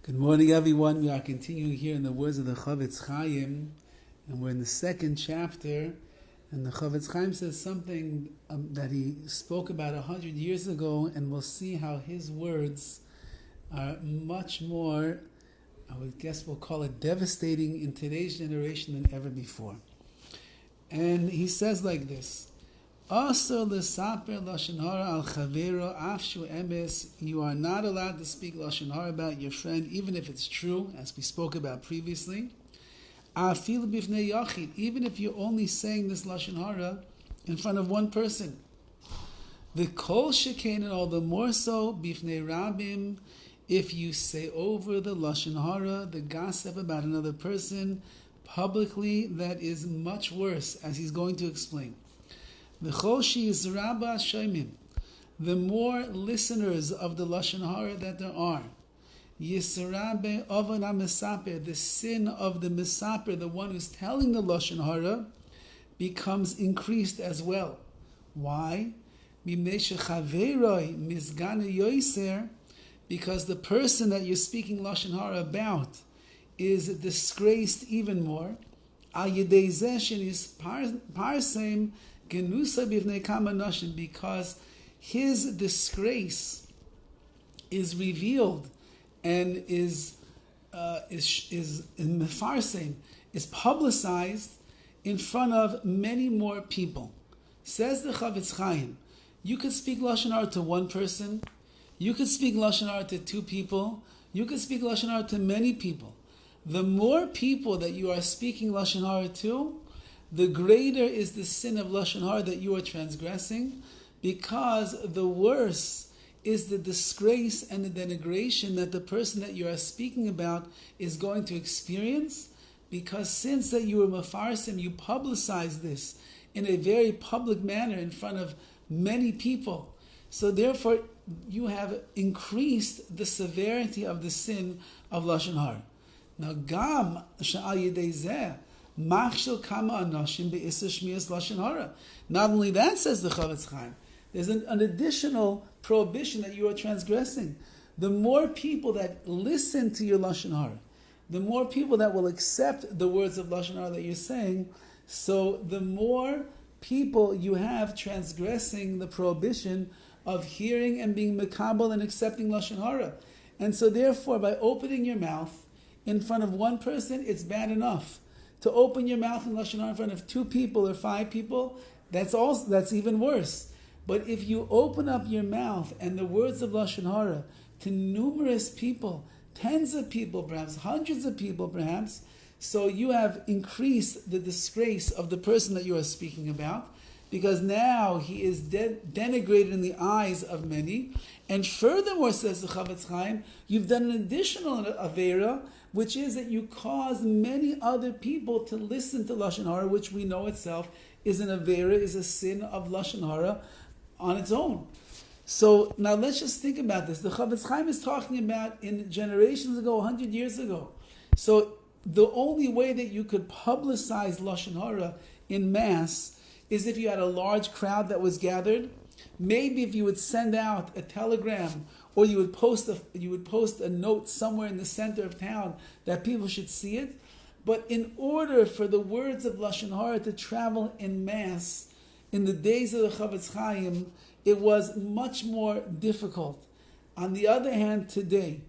Good morning, everyone. We are continuing here in the words of the CHOFETZ CHAIM, and we're in the second chapter. And the CHOFETZ CHAIM says something that he spoke about 100 years ago, and we'll see how his words are much more, I would guess we'll call it devastating in today's generation than ever before. And he says like this: Asur l'saper Lashon HaRa al chavero afshu emes. You are not allowed to speak Lashon HaRa about your friend, even if it's true, as we spoke about previously. Afilu bifnei yachid, even if you're only saying this Lashon HaRa in front of one person. The kol shekain, and all the more so bifnei rabim, if you say over the Lashon HaRa, the gossip about another person, publicly, that is much worse, as he's going to explain. The more listeners of the Lashon HaRa that there are, the sin of the Mesaper, the one who's telling the Lashon HaRa, becomes increased as well. Why? Because the person that you're speaking Lashon HaRa about is disgraced even more. Because his disgrace is revealed and is publicized in front of many more people. Says the CHOFETZ CHAIM, you could speak Lashon HaRa to one person, you could speak Lashon HaRa to two people, you could speak Lashon HaRa to many people. The more people that you are speaking Lashon HaRa to, the greater is the sin of Lashon HaRa that you are transgressing, because the worse is the disgrace and the denigration that the person that you are speaking about is going to experience, because since that you are mefarsim, you publicize this in a very public manner in front of many people. So therefore, you have increased the severity of the sin of Lashon HaRa. Now, gam sha'al yedei zeh, machshel kama anashim be'isur shmiras Lashon HaRa. Not only that, says the CHOFETZ CHAIM, there's an additional prohibition that you are transgressing. The more people that listen to your Lashon HaRa, the more people that will accept the words of Lashon HaRa that you're saying, so the more people you have transgressing the prohibition of hearing and being mekabel and accepting Lashon HaRa. And so therefore, by opening your mouth in front of one person, it's bad enough. To open your mouth in Lashon HaRa in front of two people or five people, that's even worse. But if you open up your mouth and the words of Lashon HaRa to numerous people, tens of people perhaps, hundreds of people perhaps, so you have increased the disgrace of the person that you are speaking about, because now he is denigrated in the eyes of many. And furthermore, says the CHOFETZ CHAIM, you've done an additional avera, which is that you cause many other people to listen to Lashon HaRa, which we know itself is an avera, is a sin of Lashon HaRa on its own. So now let's just think about this. The CHOFETZ CHAIM is talking about in generations ago, 100 years ago. So the only way that you could publicize Lashon HaRa in mass is if you had a large crowd that was gathered. Maybe if you would send out a telegram, or you would post a note somewhere in the center of town that people should see it. But in order for the words of Lashon HaRa to travel in mass, in the days of the CHOFETZ CHAIM, it was much more difficult. On the other hand, today,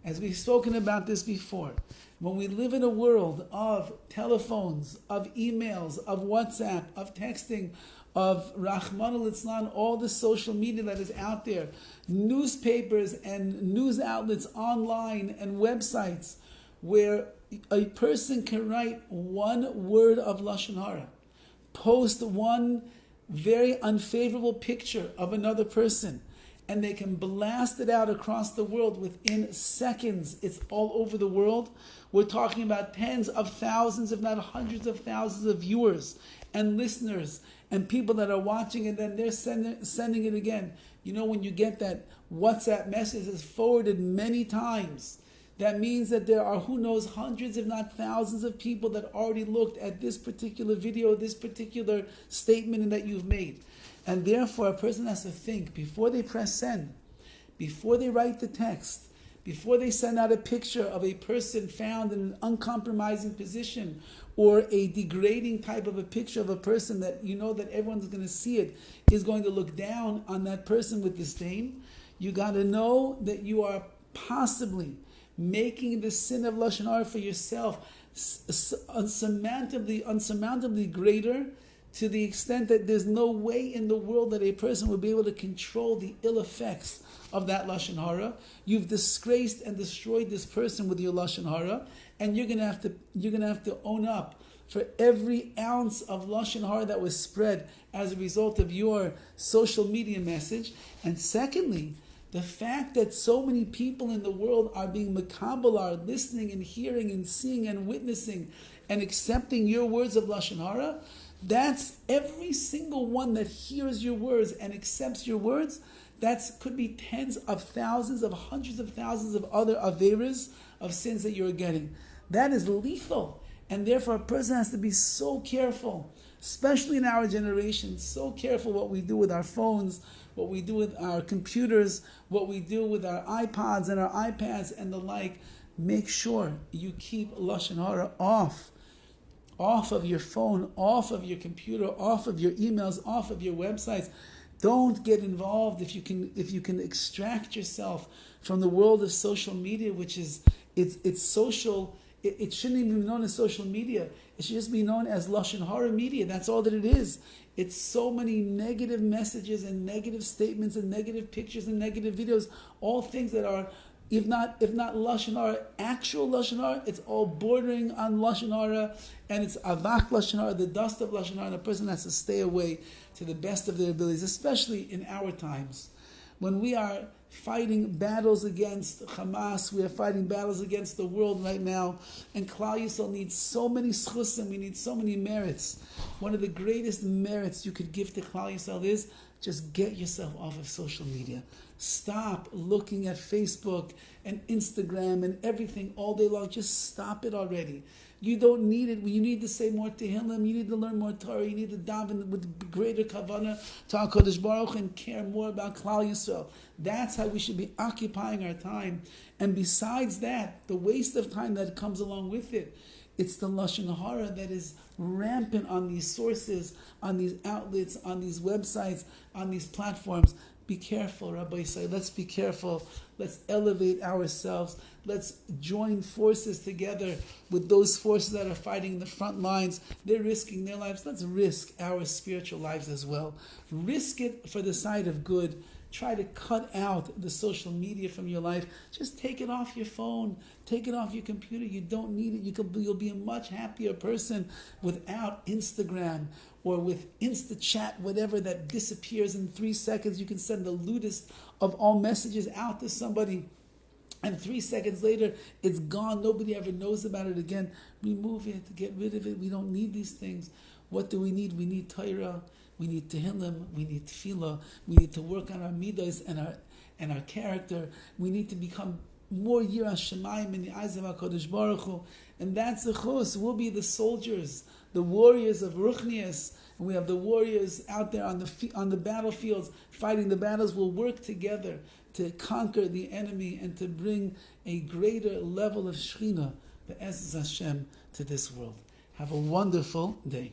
as we've spoken about this before, when we live in a world of telephones, of emails, of WhatsApp, of texting, of Rahman al-Islam, all the social media that is out there, newspapers and news outlets online and websites, where a person can write one word of Lashon HaRa, post one very unfavorable picture of another person, and they can blast it out across the world within seconds. It's all over the world. We're talking about tens of thousands, if not hundreds of thousands of viewers and listeners and people that are watching, and then they're sending it again. You know, when you get that WhatsApp message is forwarded many times, that means that there are, who knows, hundreds if not thousands of people that already looked at this particular video, this particular statement that you've made. And therefore, a person has to think before they press send, before they write the text, before they send out a picture of a person found in an uncompromising position or a degrading type of a picture of a person that you know that everyone's going to see it, is going to look down on that person with disdain, you got to know that you are possibly making the sin of Lashon HaRa for yourself unsurmountably greater, to the extent that there's no way in the world that a person would be able to control the ill effects of that Lashon HaRa. You've disgraced and destroyed this person with your Lashon HaRa, and you're gonna have to own up for every ounce of Lashon HaRa that was spread as a result of your social media message. And secondly, the fact that so many people in the world are being makabel, are listening and hearing and seeing and witnessing and accepting your words of Lashon HaRa, that's every single one that hears your words and accepts your words. That could be tens of thousands, of hundreds of thousands of other averas, of sins that you're getting. That is lethal. And therefore a person has to be so careful, especially in our generation, so careful what we do with our phones, what we do with our computers, what we do with our iPods and our iPads and the like. Make sure you keep Lashon HaRa off of your phone, off of your computer, off of your emails, off of your websites. Don't get involved if you can extract yourself from the world of social media, which is it's social. It shouldn't even be known as social media. It should just be known as Lashon HaRa media. That's all that it is. It's so many negative messages and negative statements and negative pictures and negative videos, all things that are, if not Lashon HaRa, actual Lashon HaRa, it's all bordering on Lashon HaRa, and it's avak Lashon HaRa, the dust of Lashon HaRa, and a person has to stay away to the best of their abilities, especially in our times. When we are fighting battles against Hamas, we are fighting battles against the world right now, and Klal Yisrael needs so many schusim, we need so many merits. One of the greatest merits you could give to Klal Yisrael is just get yourself off of social media. Stop looking at Facebook and Instagram and everything all day long. Just stop it already. You don't need it. You need to say more Tehillim. You need to learn more Torah. You need to daven with greater kavanah to HaKadosh Baruch Hu and care more about Klal Yisrael. That's how we should be occupying our time. And besides that, the waste of time that comes along with it, it's the Lashon HaRa that is rampant on these sources, on these outlets, on these websites, on these platforms. Be careful, Rabbi say. Let's be careful. Let's elevate ourselves. Let's join forces together with those forces that are fighting in the front lines. They're risking their lives. Let's risk our spiritual lives as well. Risk it for the side of good. Try to cut out the social media from your life. Just take it off your phone. Take it off your computer. You don't need it. You'll be a much happier person without Instagram or with InstaChat, whatever that disappears in 3 seconds. You can send the lewdest of all messages out to somebody, and 3 seconds later, it's gone. Nobody ever knows about it again. Remove it. Get rid of it. We don't need these things. What do we need? We need Torah. We need Tehillim. We need Tefillah. We need to work on our midos and our character. We need to become more Yiras Shamayim in the eyes of HaKadosh Baruch Hu. And that's the chus. We'll be the soldiers, the warriors of Ruchnias. And we have the warriors out there on the battlefields fighting the battles. We'll work together to conquer the enemy and to bring a greater level of Shechina, Be'ezus Hashem, to this world. Have a wonderful day.